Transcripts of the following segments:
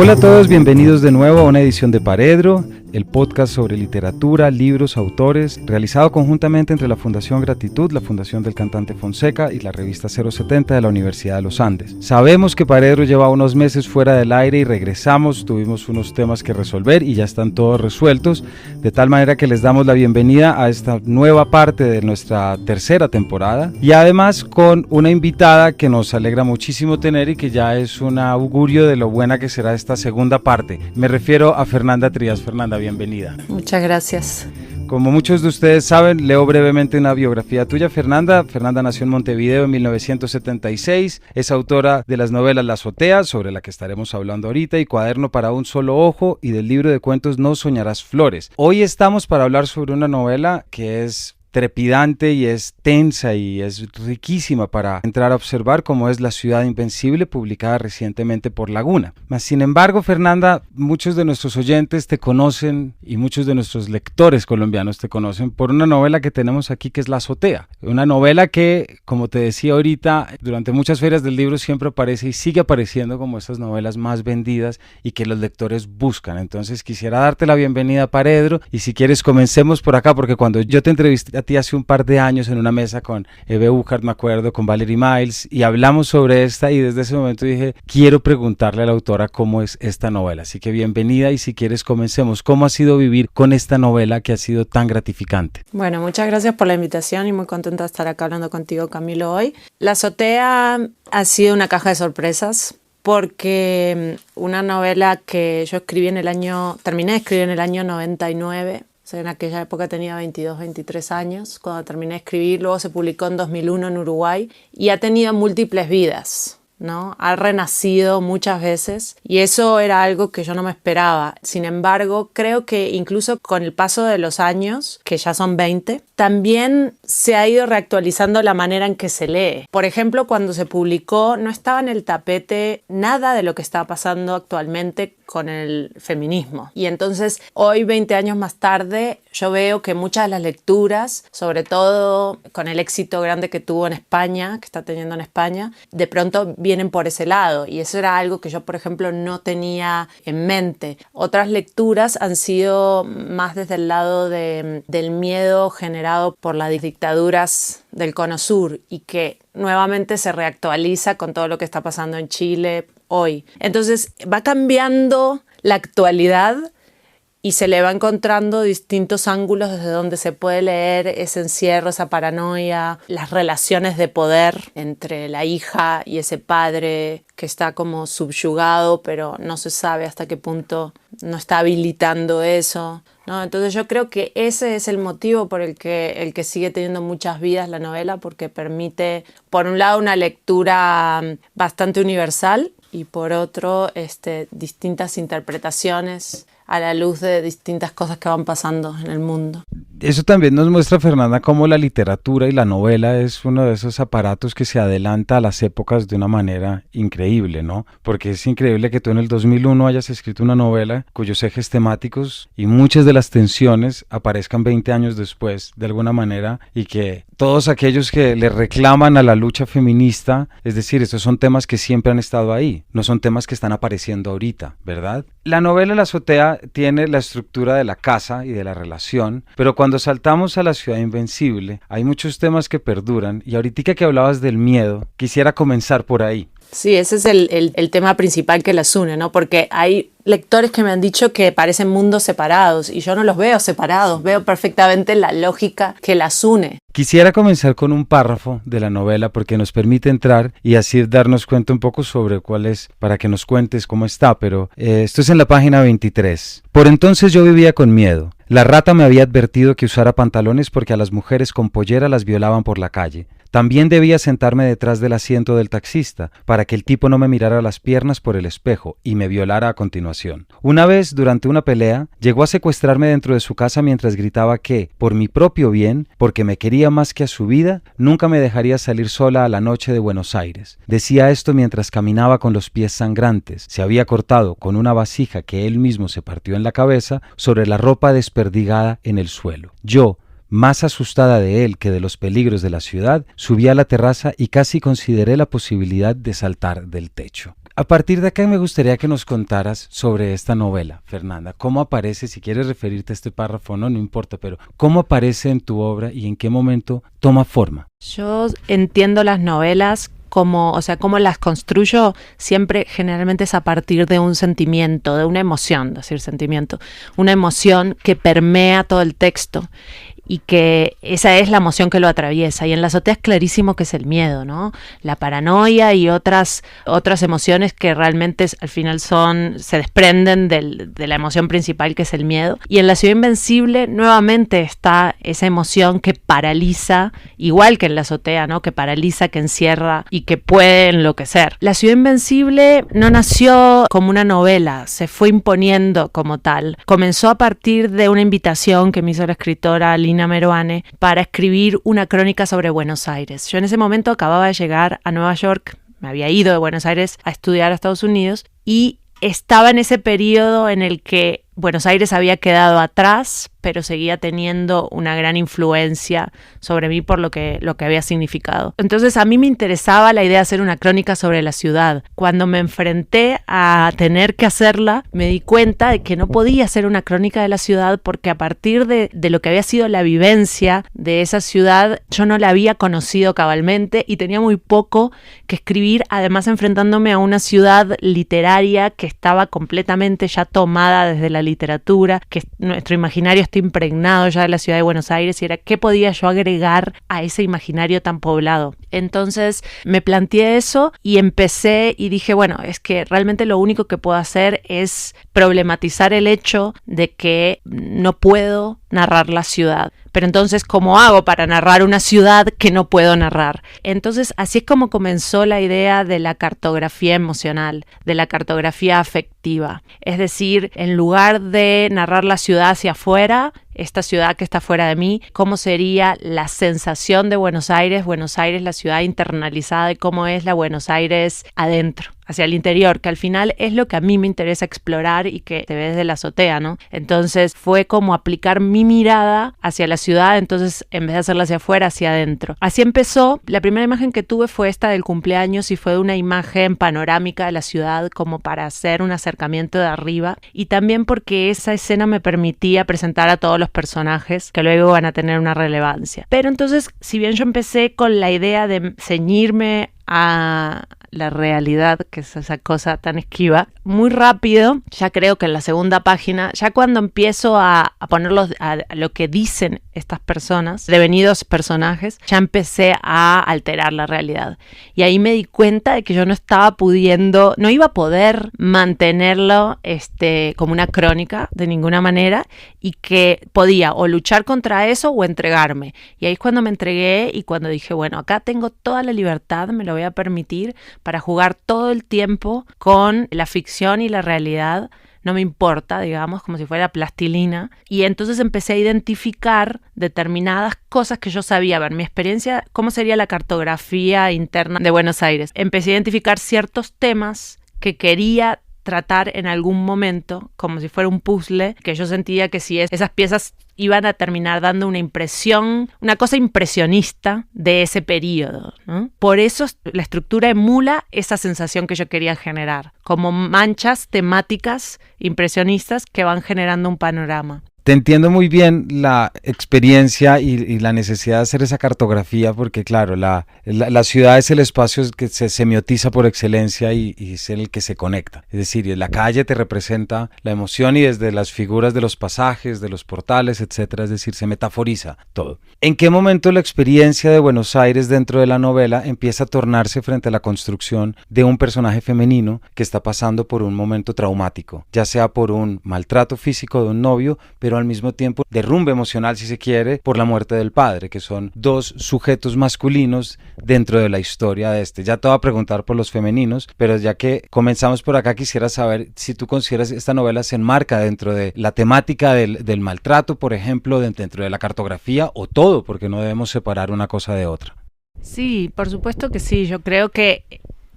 Hola a todos, bienvenidos de nuevo a una edición de Paredro, el podcast sobre literatura, libros, autores, realizado conjuntamente entre la Fundación Gratitud, la Fundación del Cantante Fonseca y la revista 070 de la Universidad de los Andes. Sabemos que Paredro lleva unos meses fuera del aire y regresamos, tuvimos unos temas que resolver y ya están todos resueltos, de tal manera que les damos la bienvenida a esta nueva parte de nuestra tercera temporada y además con una invitada que nos alegra muchísimo tener y que ya es un augurio de lo buena que será esta segunda parte. Me refiero a Fernanda Trías. Fernanda, bienvenida. Muchas gracias. Como muchos de ustedes saben, leo brevemente una biografía tuya, Fernanda. Fernanda nació en Montevideo en 1976, es autora de las novelas La Azotea, sobre la que estaremos hablando ahorita, y Cuaderno para un solo ojo, y del libro de cuentos No soñarás flores. Hoy estamos para hablar sobre una novela que es trepidante y es tensa y es riquísima para entrar a observar, como es La ciudad invencible, publicada recientemente por Laguna. Mas, sin embargo, Fernanda, muchos de nuestros oyentes te conocen y muchos de nuestros lectores colombianos te conocen por una novela que tenemos aquí que es La Azotea, una novela que, como te decía ahorita, durante muchas ferias del libro siempre aparece y sigue apareciendo como esas novelas más vendidas y que los lectores buscan. Entonces quisiera darte la bienvenida a Paredro y si quieres comencemos por acá, porque cuando yo te entrevisté a ti hace un par de años en una mesa con Eve Buchart, me acuerdo, con Valerie Miles, y hablamos sobre esta y desde ese momento dije, quiero preguntarle a la autora cómo es esta novela, así que bienvenida y si quieres comencemos. ¿Cómo ha sido vivir con esta novela que ha sido tan gratificante? Bueno, muchas gracias por la invitación y muy contenta de estar acá hablando contigo, Camilo, hoy. La Azotea ha sido una caja de sorpresas porque una novela que yo terminé de escribir en el año 99. En aquella época tenía 22, 23 años cuando terminé de escribir, luego se publicó en 2001 en Uruguay y ha tenido múltiples vidas, ¿no? Ha renacido muchas veces y eso era algo que yo no me esperaba. Sin embargo, creo que incluso con el paso de los años, que ya son 20, también se ha ido reactualizando la manera en que se lee. Por ejemplo, cuando se publicó no estaba en el tapete nada de lo que está pasando actualmente con el feminismo. Y entonces hoy, 20 años más tarde, yo veo que muchas de las lecturas, sobre todo con el éxito grande que tuvo en España, que está teniendo en España, de pronto vienen por ese lado. Y eso era algo que yo, por ejemplo, no tenía en mente. Otras lecturas han sido más desde el lado del miedo generado por las dictaduras del Cono Sur y que nuevamente se reactualiza con todo lo que está pasando en Chile hoy. Entonces va cambiando la actualidad y se le va encontrando distintos ángulos desde donde se puede leer ese encierro, esa paranoia, las relaciones de poder entre la hija y ese padre que está como subyugado, pero no se sabe hasta qué punto no está habilitando eso, ¿no? Entonces yo creo que ese es el motivo por el que sigue teniendo muchas vidas la novela, porque permite, por un lado, una lectura bastante universal y por otro, distintas interpretaciones a la luz de distintas cosas que van pasando en el mundo. Eso también nos muestra, Fernanda, cómo la literatura y la novela es uno de esos aparatos que se adelanta a las épocas de una manera increíble, ¿no? Porque es increíble que tú en el 2001 hayas escrito una novela cuyos ejes temáticos y muchas de las tensiones aparezcan 20 años después, de alguna manera, y que todos aquellos que le reclaman a la lucha feminista, es decir, estos son temas que siempre han estado ahí, no son temas que están apareciendo ahorita, ¿verdad? La novela La Azotea tiene la estructura de la casa y de la relación, pero cuando saltamos a La ciudad invencible, hay muchos temas que perduran, y ahorita que hablabas del miedo, quisiera comenzar por ahí. Sí, ese es el tema principal que las une, ¿no? Porque hay lectores que me han dicho que parecen mundos separados y yo no los veo separados, veo perfectamente la lógica que las une. Quisiera comenzar con un párrafo de la novela porque nos permite entrar y así darnos cuenta un poco sobre cuál es, para que nos cuentes cómo está, pero esto es en la página 23. Por entonces yo vivía con miedo. La rata me había advertido que usara pantalones porque a las mujeres con pollera las violaban por la calle. También debía sentarme detrás del asiento del taxista para que el tipo no me mirara las piernas por el espejo y me violara a continuación. Una vez, durante una pelea, llegó a secuestrarme dentro de su casa mientras gritaba que, por mi propio bien, porque me quería más que a su vida, nunca me dejaría salir sola a la noche de Buenos Aires. Decía esto mientras caminaba con los pies sangrantes. Se había cortado con una vasija que él mismo se partió en la cabeza sobre la ropa desperdigada en el suelo. Yo, más asustada de él que de los peligros de la ciudad, subí a la terraza y casi consideré la posibilidad de saltar del techo. A partir de acá me gustaría que nos contaras sobre esta novela, Fernanda. ¿Cómo aparece, si quieres referirte a este párrafo o no, no importa, pero cómo aparece en tu obra y en qué momento toma forma? Yo entiendo las novelas como, o sea, cómo las construyo siempre generalmente es a partir de un sentimiento, de una emoción, decir sentimiento, una emoción que permea todo el texto y que esa es la emoción que lo atraviesa. Y en La azotea es clarísimo que es el miedo, ¿no? La paranoia y otras emociones que realmente al final se desprenden de la emoción principal, que es el miedo. Y en La ciudad invencible nuevamente está esa emoción que paraliza, igual que en La azotea, ¿no? Que paraliza, que encierra y que puede enloquecer. La ciudad invencible no nació como una novela, se fue imponiendo como tal. Comenzó a partir de una invitación que me hizo la escritora Lina Meruane para escribir una crónica sobre Buenos Aires. Yo en ese momento acababa de llegar a Nueva York, me había ido de Buenos Aires a estudiar a Estados Unidos y estaba en ese periodo en el que Buenos Aires había quedado atrás, pero seguía teniendo una gran influencia sobre mí por lo que había significado. Entonces a mí me interesaba la idea de hacer una crónica sobre la ciudad. Cuando me enfrenté a tener que hacerla, me di cuenta de que no podía hacer una crónica de la ciudad porque a partir de lo que había sido la vivencia de esa ciudad, yo no la había conocido cabalmente y tenía muy poco que escribir, además enfrentándome a una ciudad literaria que estaba completamente ya tomada desde la literatura, que nuestro imaginario está impregnado ya de la ciudad de Buenos Aires y era qué podía yo agregar a ese imaginario tan poblado. Entonces me planteé eso y empecé y dije, bueno, es que realmente lo único que puedo hacer es problematizar el hecho de que no puedo narrar la ciudad. Pero entonces, ¿cómo hago para narrar una ciudad que no puedo narrar? Entonces, así es como comenzó la idea de la cartografía emocional, de la cartografía afectiva. Es decir, en lugar de narrar la ciudad hacia afuera, esta ciudad que está fuera de mí, cómo sería la sensación de Buenos Aires, la ciudad internalizada, y cómo es la Buenos Aires adentro, hacia el interior, que al final es lo que a mí me interesa explorar y que te ves desde la azotea, ¿no? Entonces fue como aplicar mi mirada hacia la ciudad, entonces en vez de hacerla hacia afuera, hacia adentro. Así empezó. La primera imagen que tuve fue esta del cumpleaños y fue una imagen panorámica de la ciudad como para hacer un acercamiento de arriba y también porque esa escena me permitía presentar a todos los personajes que luego van a tener una relevancia. Pero entonces, si bien yo empecé con la idea de ceñirme a la realidad, que es esa cosa tan esquiva, muy rápido, ya creo que en la segunda página, ya cuando empiezo a ponerlos a lo que dicen estas personas, devenidos personajes, ya empecé a alterar la realidad. Y ahí me di cuenta de que yo no iba a poder mantenerlo como una crónica de ninguna manera y que podía o luchar contra eso o entregarme. Y ahí es cuando me entregué y cuando dije, bueno, acá tengo toda la libertad, me lo voy a permitir para jugar todo el tiempo con la ficción y la realidad. No me importa, digamos, como si fuera plastilina. Y entonces empecé a identificar determinadas cosas que yo sabía. A ver, mi experiencia, ¿cómo sería la cartografía interna de Buenos Aires? Empecé a identificar ciertos temas que quería tratar en algún momento, como si fuera un puzzle, que yo sentía que si esas piezas iban a terminar dando una impresión, una cosa impresionista de ese periodo, ¿no? Por eso la estructura emula esa sensación que yo quería generar, como manchas temáticas impresionistas que van generando un panorama. Te entiendo muy bien la experiencia y la necesidad de hacer esa cartografía porque claro, la ciudad es el espacio que se semiotiza por excelencia y es el que se conecta. Es decir, la calle te representa la emoción y desde las figuras de los pasajes, de los portales, etcétera, es decir, se metaforiza todo. ¿En qué momento la experiencia de Buenos Aires dentro de la novela empieza a tornarse frente a la construcción de un personaje femenino que está pasando por un momento traumático, ya sea por un maltrato físico de un novio, pero al mismo tiempo derrumbe emocional, si se quiere, por la muerte del padre, que son dos sujetos masculinos dentro de la historia de Ya te voy a preguntar por los femeninos, pero ya que comenzamos por acá, quisiera saber si tú consideras esta novela se enmarca dentro de la temática del maltrato, por ejemplo, dentro de la cartografía o todo, porque no debemos separar una cosa de otra. Sí, por supuesto que sí. Yo creo que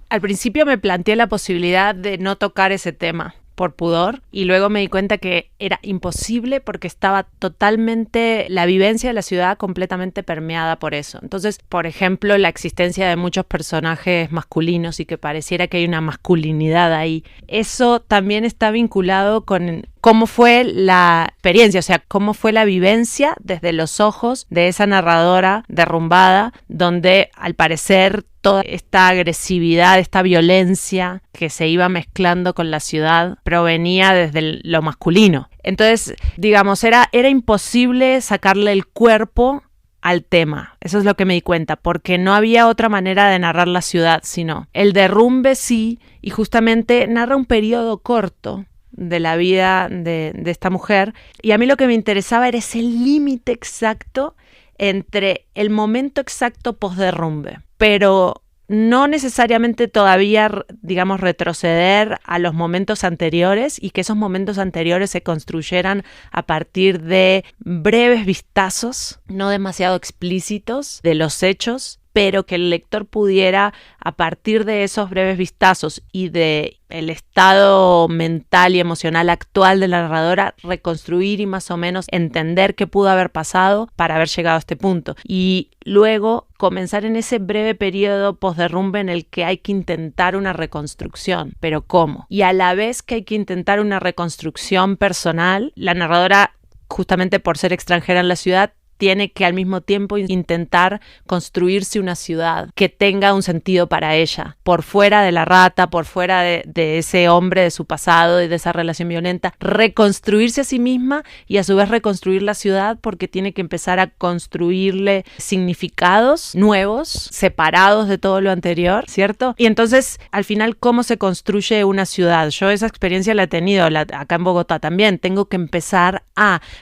al principio me planteé la posibilidad de no tocar ese tema, por pudor, y luego me di cuenta que era imposible porque estaba totalmente, la vivencia de la ciudad completamente permeada por eso. Entonces, por ejemplo, la existencia de muchos personajes masculinos y que pareciera que hay una masculinidad ahí, eso también está vinculado con cómo fue la experiencia, o sea, cómo fue la vivencia desde los ojos de esa narradora derrumbada, donde al parecer toda esta agresividad, esta violencia que se iba mezclando con la ciudad provenía desde lo masculino. Entonces, digamos, era imposible sacarle el cuerpo al tema. Eso es lo que me di cuenta, porque no había otra manera de narrar la ciudad, sino el derrumbe sí, y justamente narra un periodo corto de la vida de esta mujer, y a mí lo que me interesaba era ese límite exacto entre el momento exacto post-derrumbe, pero no necesariamente todavía, digamos, retroceder a los momentos anteriores y que esos momentos anteriores se construyeran a partir de breves vistazos, no demasiado explícitos, de los hechos, pero que el lector pudiera, a partir de esos breves vistazos y de el estado mental y emocional actual de la narradora, reconstruir y más o menos entender qué pudo haber pasado para haber llegado a este punto. Y luego comenzar en ese breve periodo posderrumbe en el que hay que intentar una reconstrucción. ¿Pero cómo? Y a la vez que hay que intentar una reconstrucción personal, la narradora, justamente por ser extranjera en la ciudad, tiene que al mismo tiempo intentar construirse una ciudad que tenga un sentido para ella, por fuera de la rata, por fuera de ese hombre de su pasado y de esa relación violenta, reconstruirse a sí misma y a su vez reconstruir la ciudad, porque tiene que empezar a construirle significados nuevos, separados de todo lo anterior, ¿cierto? Y entonces, al final, ¿cómo se construye una ciudad? Yo esa experiencia la he tenido acá en Bogotá también. Tengo que empezar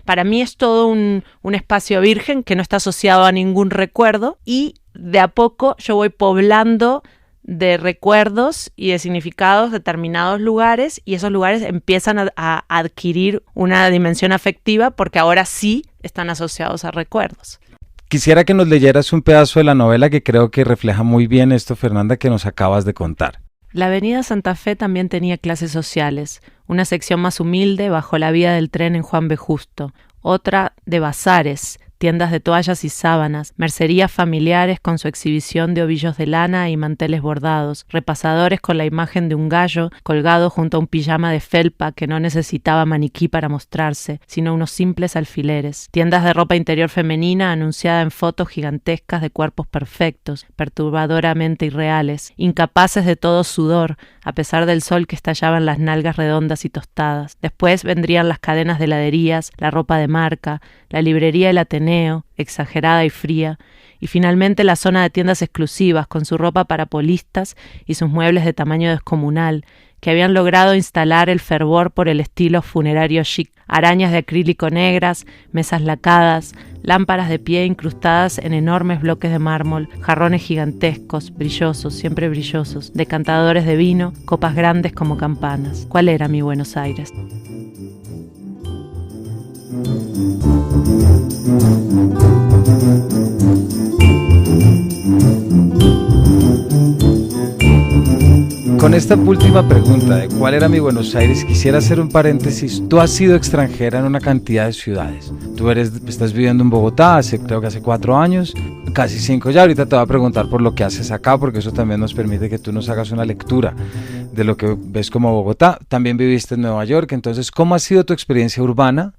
para mí es todo un espacio virgen que no está asociado a ningún recuerdo, y de a poco yo voy poblando de recuerdos y de significados determinados lugares, y esos lugares empiezan a adquirir una dimensión afectiva porque ahora sí están asociados a recuerdos. Quisiera que nos leyeras un pedazo de la novela que creo que refleja muy bien esto, Fernanda, que nos acabas de contar. La avenida Santa Fe también tenía clases sociales, una sección más humilde bajo la vía del tren en Juan B. Justo, otra de bazares, tiendas de toallas y sábanas, mercerías familiares con su exhibición de ovillos de lana y manteles bordados, repasadores con la imagen de un gallo colgado junto a un pijama de felpa que no necesitaba maniquí para mostrarse, sino unos simples alfileres, tiendas de ropa interior femenina anunciada en fotos gigantescas de cuerpos perfectos, perturbadoramente irreales, incapaces de todo sudor, a pesar del sol que estallaba en las nalgas redondas y tostadas. Después vendrían las cadenas de heladerías, la ropa de marca, la librería del Ateneo, exagerada y fría, y finalmente la zona de tiendas exclusivas con su ropa para polistas y sus muebles de tamaño descomunal, que habían logrado instalar el fervor por el estilo funerario chic, arañas de acrílico negras, mesas lacadas, lámparas de pie incrustadas en enormes bloques de mármol, jarrones gigantescos, brillosos, siempre brillosos, decantadores de vino, copas grandes como campanas. ¿Cuál era mi Buenos Aires? Con esta última pregunta de cuál era mi Buenos Aires, quisiera hacer un paréntesis. Tú has sido extranjera en una cantidad de ciudades. Estás viviendo en Bogotá creo que hace 4 años, casi 5 ya. Ahorita te voy a preguntar por lo que haces acá, porque eso también nos permite que tú nos hagas una lectura de lo que ves como Bogotá. También viviste en Nueva York. Entonces, ¿cómo ha sido tu experiencia urbana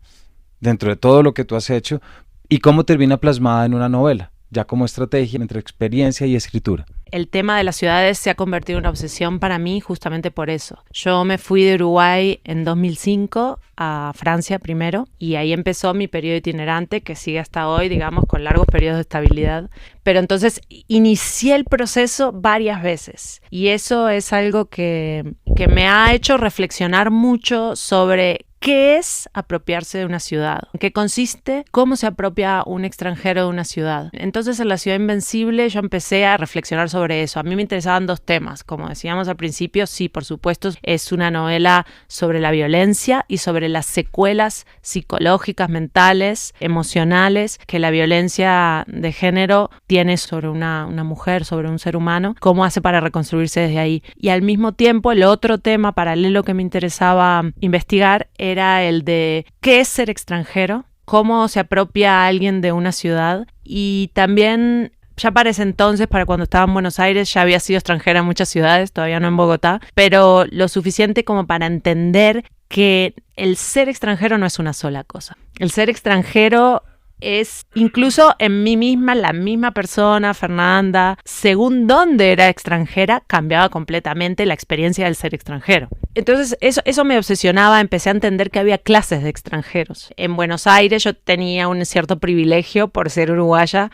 dentro de todo lo que tú has hecho y cómo termina plasmada en una novela, ya como estrategia entre experiencia y escritura? El tema de las ciudades se ha convertido en una obsesión para mí justamente por eso. Yo me fui de Uruguay en 2005 a Francia primero, y ahí empezó mi periodo itinerante que sigue hasta hoy, digamos, con largos periodos de estabilidad. Pero entonces inicié el proceso varias veces, y eso es algo que me ha hecho reflexionar mucho sobre ¿Qué es apropiarse de una ciudad? ¿En qué consiste? ¿Cómo se apropia un extranjero de una ciudad? Entonces, en La Ciudad Invencible yo empecé a reflexionar sobre eso. A mí me interesaban dos temas. Como decíamos al principio, sí, por supuesto, es una novela sobre la violencia y sobre las secuelas psicológicas, mentales, emocionales que la violencia de género tiene sobre una mujer, sobre un ser humano. ¿Cómo hace para reconstruirse desde ahí? Y al mismo tiempo, el otro tema paralelo que me interesaba investigar era el de qué es ser extranjero, cómo se apropia a alguien de una ciudad, y también ya para ese entonces, para cuando estaba en Buenos Aires, ya había sido extranjera en muchas ciudades, todavía no en Bogotá, pero lo suficiente como para entender que el ser extranjero no es una sola cosa. El ser extranjero es incluso en mí misma, la misma persona, Fernanda, según dónde era extranjera, cambiaba completamente la experiencia del ser extranjero. Entonces eso me obsesionaba, empecé a entender que había clases de extranjeros. En Buenos Aires yo tenía un cierto privilegio por ser uruguaya,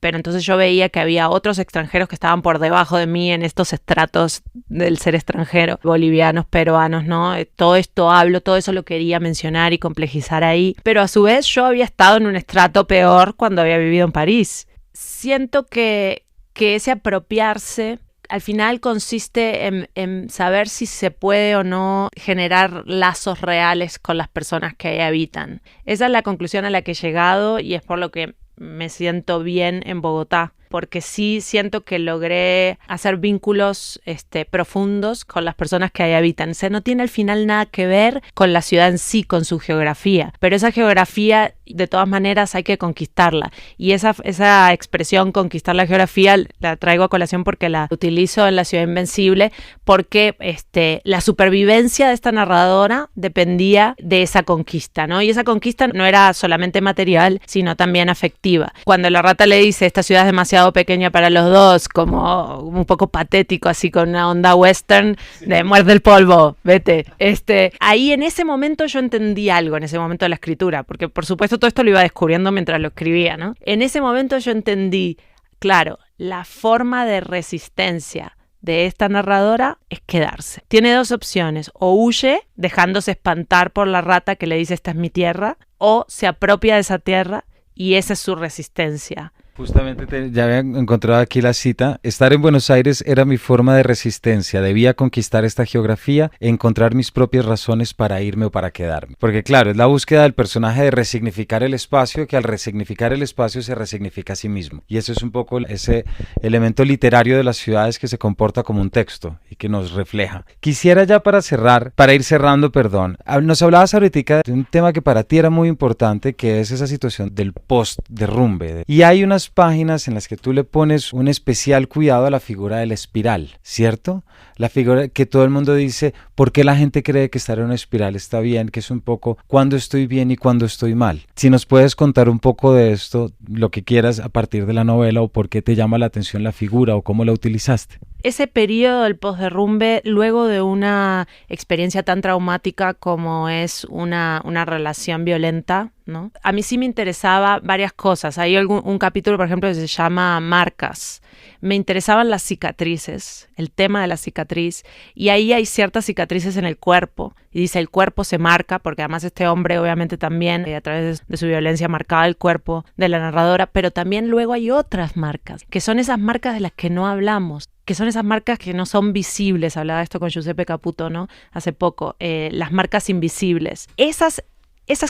pero entonces yo veía que había otros extranjeros que estaban por debajo de mí en estos estratos del ser extranjero, bolivianos, peruanos, ¿no? Todo eso lo quería mencionar y complejizar ahí, pero a su vez yo había estado en un estrato peor cuando había vivido en París. Siento que ese apropiarse al final consiste en saber si se puede o no generar lazos reales con las personas que ahí habitan. Esa es la conclusión a la que he llegado y es por lo que me siento bien en Bogotá, porque sí siento que logré hacer vínculos profundos con las personas que ahí habitan. O sea, no tiene al final nada que ver con la ciudad en sí, con su geografía, pero esa geografía de todas maneras hay que conquistarla, y esa expresión conquistar la geografía la traigo a colación porque la utilizo en La Ciudad Invencible, porque la supervivencia de esta narradora dependía de esa conquista, ¿no? Y esa conquista no era solamente material, sino también afectiva. Cuando la rata le dice esta ciudad es demasiado pequeña para los dos, como un poco patético, así con una onda western de muerde el polvo, vete. Ahí en ese momento yo entendí algo, en ese momento de la escritura, porque por supuesto todo esto lo iba descubriendo mientras lo escribía, ¿no? En ese momento yo entendí, claro, la forma de resistencia de esta narradora es quedarse. Tiene dos opciones: o huye dejándose espantar por la rata que le dice esta es mi tierra, o se apropia de esa tierra y esa es su resistencia. Justamente ya había encontrado aquí la cita. Estar en Buenos Aires era mi forma de resistencia. Debía conquistar esta geografía, encontrar mis propias razones para irme o para quedarme. Porque claro, es la búsqueda del personaje de resignificar el espacio, que al resignificar el espacio se resignifica a sí mismo. Y eso es un poco ese elemento literario de las ciudades que se comporta como un texto y que nos refleja. Quisiera ya para ir cerrando, nos hablabas ahorita de un tema que para ti era muy importante, que es esa situación del post-derrumbe. Y hay unas páginas en las que tú le pones un especial cuidado a la figura de la espiral, ¿cierto? La figura que todo el mundo dice, ¿por qué la gente cree que estar en una espiral está bien? Que es un poco cuando estoy bien y cuando estoy mal. Si nos puedes contar un poco de esto, lo que quieras a partir de la novela, o por qué te llama la atención la figura o cómo la utilizaste. Ese periodo del posderrumbe, luego de una experiencia tan traumática como es una relación violenta, ¿no? A mí sí me interesaba varias cosas. Hay un capítulo, por ejemplo, que se llama Marcas. Me interesaban las cicatrices, el tema de la cicatriz, y ahí hay ciertas cicatrices en el cuerpo. Y dice, el cuerpo se marca, porque además este hombre obviamente también, a través de su violencia, marcaba el cuerpo de la narradora, pero también luego hay otras marcas, que son esas marcas de las que no hablamos, que son esas marcas que no son visibles. Hablaba esto con Giuseppe Caputo, ¿no? Hace poco, las marcas invisibles. Esas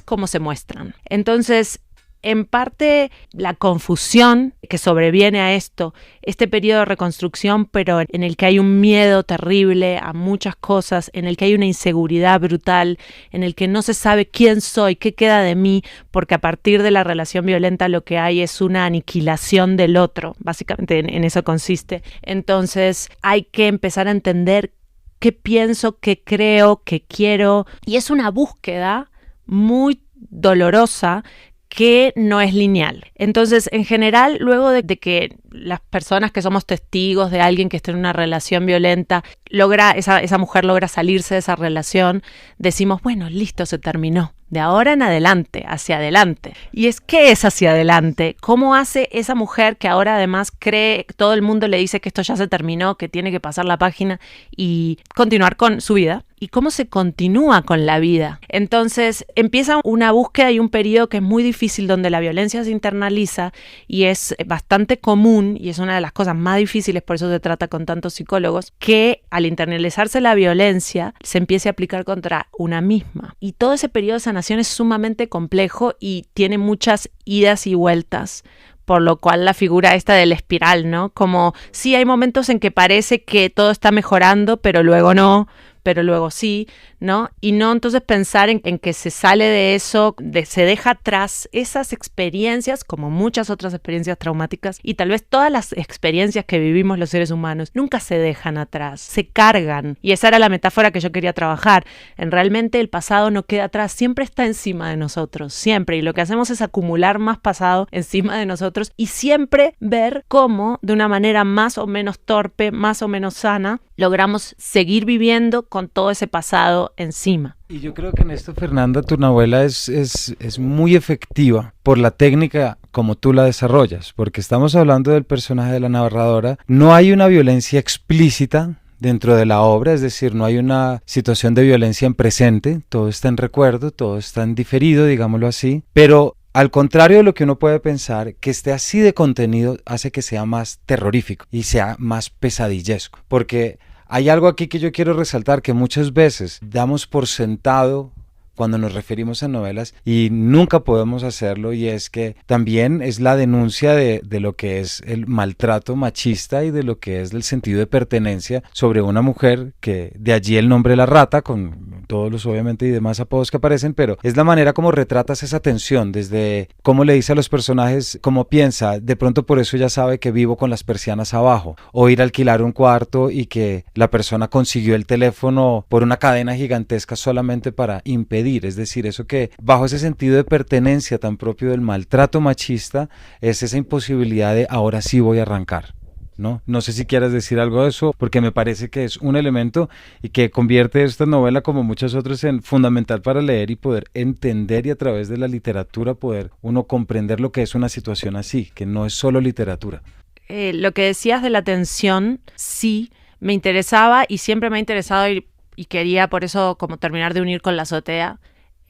cómo se muestran. Entonces, en parte, la confusión que sobreviene a este periodo de reconstrucción, pero en el que hay un miedo terrible a muchas cosas, en el que hay una inseguridad brutal, en el que no se sabe quién soy, qué queda de mí, porque a partir de la relación violenta lo que hay es una aniquilación del otro. Básicamente en eso consiste. Entonces, hay que empezar a entender qué pienso, qué creo, qué quiero, y es una búsqueda muy dolorosa que no es lineal. Entonces, en general, luego de que las personas que somos testigos de alguien que está en una relación violenta, esa mujer logra salirse de esa relación, decimos, bueno, listo, se terminó. De ahora en adelante, hacia adelante. Y es, ¿qué es hacia adelante? ¿Cómo hace esa mujer que ahora además cree, todo el mundo le dice que esto ya se terminó, que tiene que pasar la página y continuar con su vida? y cómo se continúa con la vida. Entonces empieza una búsqueda y un periodo que es muy difícil, donde la violencia se internaliza y es bastante común, y es una de las cosas más difíciles, por eso se trata con tantos psicólogos, que al internalizarse la violencia se empiece a aplicar contra una misma. Y todo ese periodo de sanación es sumamente complejo y tiene muchas idas y vueltas, por lo cual la figura esta del espiral, ¿no? Como sí hay momentos en que parece que todo está mejorando, pero luego no, pero luego sí, ¿no? Y no entonces pensar en que se sale de eso, se deja atrás esas experiencias, como muchas otras experiencias traumáticas, y tal vez todas las experiencias que vivimos los seres humanos nunca se dejan atrás, se cargan. Y esa era la metáfora que yo quería trabajar. Realmente el pasado no queda atrás, siempre está encima de nosotros, siempre. Y lo que hacemos es acumular más pasado encima de nosotros y siempre ver cómo, de una manera más o menos torpe, más o menos sana, logramos seguir viviendo con todo ese pasado encima. Y yo creo que en esto, Fernanda, tu novela es muy efectiva por la técnica como tú la desarrollas, porque estamos hablando del personaje de la narradora. No hay una violencia explícita dentro de la obra, es decir, no hay una situación de violencia en presente, todo está en recuerdo, todo está en diferido, digámoslo así, pero al contrario de lo que uno puede pensar, que esté así de contenido hace que sea más terrorífico y sea más pesadillesco, porque hay algo aquí que yo quiero resaltar, que muchas veces damos por sentado cuando nos referimos a novelas y nunca podemos hacerlo, y es que también es la denuncia de lo que es el maltrato machista y de lo que es el sentido de pertenencia sobre una mujer, que de allí el nombre La Rata, con todos los obviamente y demás apodos que aparecen, pero es la manera como retratas esa tensión, desde cómo le dice a los personajes, cómo piensa, de pronto por eso ya sabe que vivo con las persianas abajo, o ir a alquilar un cuarto y que la persona consiguió el teléfono por una cadena gigantesca solamente para impedir. Es decir, eso que bajo ese sentido de pertenencia tan propio del maltrato machista es esa imposibilidad de ahora sí voy a arrancar, ¿no? No sé si quieras decir algo de eso, porque me parece que es un elemento y que convierte esta novela, como muchas otras, en fundamental para leer y poder entender, y a través de la literatura poder uno comprender lo que es una situación así, que no es solo literatura. Lo que decías de la tensión, sí, me interesaba y siempre me ha interesado y quería por eso como terminar de unir con La Azotea,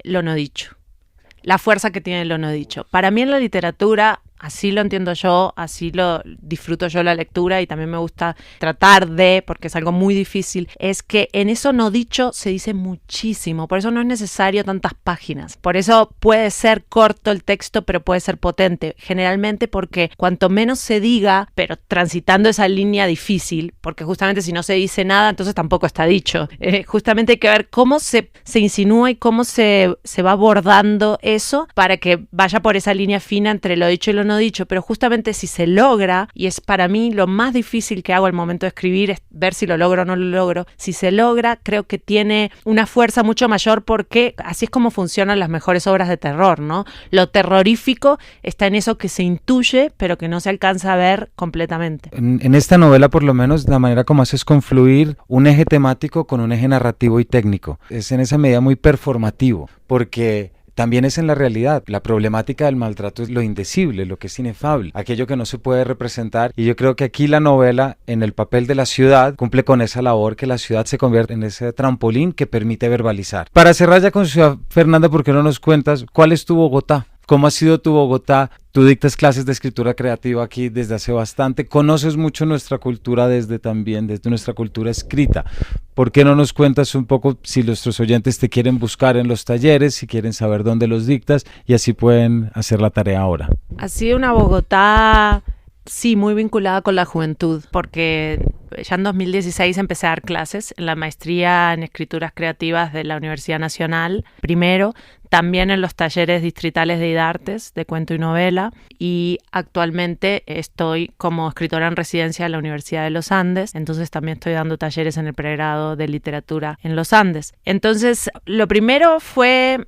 lo no dicho. La fuerza que tiene lo no dicho. Para mí en la literatura, así lo entiendo yo, así lo disfruto yo la lectura, y también me gusta tratar de, porque es algo muy difícil, es que en eso no dicho se dice muchísimo, por eso no es necesario tantas páginas, por eso puede ser corto el texto, pero puede ser potente, generalmente porque cuanto menos se diga, pero transitando esa línea difícil, porque justamente si no se dice nada, entonces tampoco está dicho, justamente hay que ver cómo se insinúa y cómo se va abordando eso para que vaya por esa línea fina entre lo dicho y lo no dicho, pero justamente si se logra, y es para mí lo más difícil que hago al momento de escribir, es ver si lo logro o no lo logro, si se logra, creo que tiene una fuerza mucho mayor, porque así es como funcionan las mejores obras de terror, ¿no? Lo terrorífico está en eso que se intuye, pero que no se alcanza a ver completamente. En esta novela, por lo menos, la manera como haces confluir un eje temático con un eje narrativo y técnico, es en esa medida muy performativo, porque también es en la realidad. La problemática del maltrato es lo indecible, lo que es inefable, aquello que no se puede representar, y yo creo que aquí la novela, en el papel de la ciudad, cumple con esa labor, que la ciudad se convierte en ese trampolín que permite verbalizar. Para cerrar ya con Ciudad, Fernanda, ¿por qué no nos cuentas cuál es tu Bogotá? ¿Cómo ha sido tu Bogotá? Tú dictas clases de escritura creativa aquí desde hace bastante, conoces mucho nuestra cultura desde nuestra cultura escrita. ¿Por qué no nos cuentas un poco, si nuestros oyentes te quieren buscar en los talleres, si quieren saber dónde los dictas, y así pueden hacer la tarea ahora? Ha sido una Bogotá, sí, muy vinculada con la juventud, porque ya en 2016 empecé a dar clases en la maestría en escrituras creativas de la Universidad Nacional, primero, también en los talleres distritales de IDARTES, de cuento y novela, y actualmente estoy como escritora en residencia en la Universidad de los Andes, entonces también estoy dando talleres en el pregrado de literatura en los Andes. Entonces, lo primero fue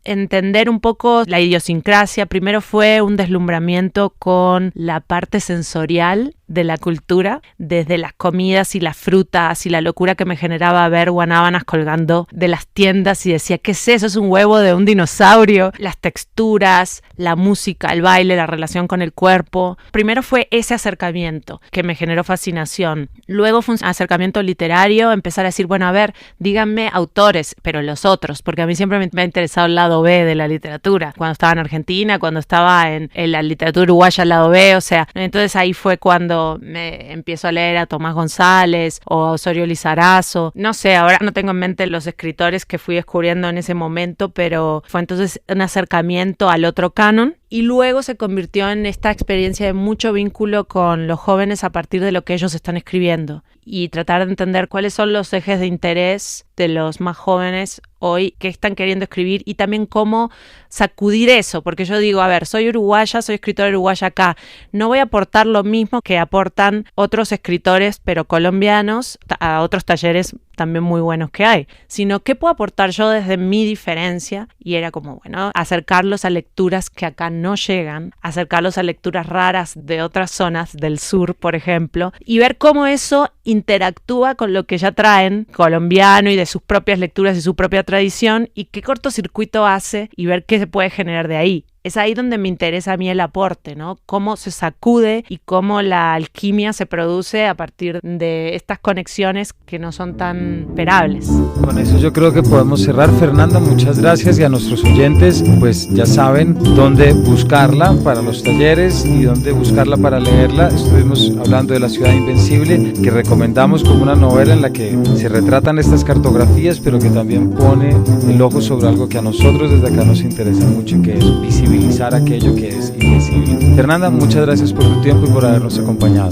entender un poco la idiosincrasia. Primero fue un deslumbramiento con la parte sensorial de la cultura, desde las comidas y las frutas y la locura que me generaba ver guanábanas colgando de las tiendas y decía, ¿qué es eso? Es un huevo de un dinosaurio. Las texturas, la música, el baile, la relación con el cuerpo. Primero fue ese acercamiento que me generó fascinación. Luego fue un acercamiento literario, empezar a decir, bueno, a ver, díganme autores, pero los otros, porque a mí siempre me ha interesado el lado B de la literatura. Cuando estaba en Argentina, cuando estaba en la literatura uruguaya, el lado B, o sea, entonces ahí fue cuando me empiezo a leer a Tomás González o a Osorio Lizarazo. No sé, ahora no tengo en mente los escritores que fui descubriendo en ese momento, pero fue entonces un acercamiento al otro canon. Y luego se convirtió en esta experiencia de mucho vínculo con los jóvenes a partir de lo que ellos están escribiendo y tratar de entender cuáles son los ejes de interés de los más jóvenes hoy que están queriendo escribir y también cómo sacudir eso, porque yo digo, a ver, soy uruguaya, soy escritora uruguaya acá, no voy a aportar lo mismo que aportan otros escritores pero colombianos a otros talleres también muy buenos que hay, sino qué puedo aportar yo desde mi diferencia, y era como, bueno, acercarlos a lecturas que acá no llegan, acercarlos a lecturas raras de otras zonas del sur, por ejemplo, y ver cómo eso interactúa con lo que ya traen colombiano y de sus propias lecturas y su propia tradición, y qué cortocircuito hace y ver qué se puede generar de ahí. Es ahí donde me interesa a mí el aporte, ¿no? Cómo se sacude y cómo la alquimia se produce a partir de estas conexiones que no son tan esperables. Con eso yo creo que podemos cerrar. Fernanda, muchas gracias, y a nuestros oyentes, pues ya saben dónde buscarla para los talleres y dónde buscarla para leerla. Estuvimos hablando de La ciudad invencible, que recomendamos como una novela en la que se retratan estas cartografías, pero que también pone el ojo sobre algo que a nosotros desde acá nos interesa mucho, que es visibilizar aquello que es invisible. Fernanda, muchas gracias por tu tiempo y por habernos acompañado.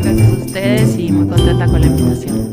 Gracias a ustedes y muy contenta con la invitación.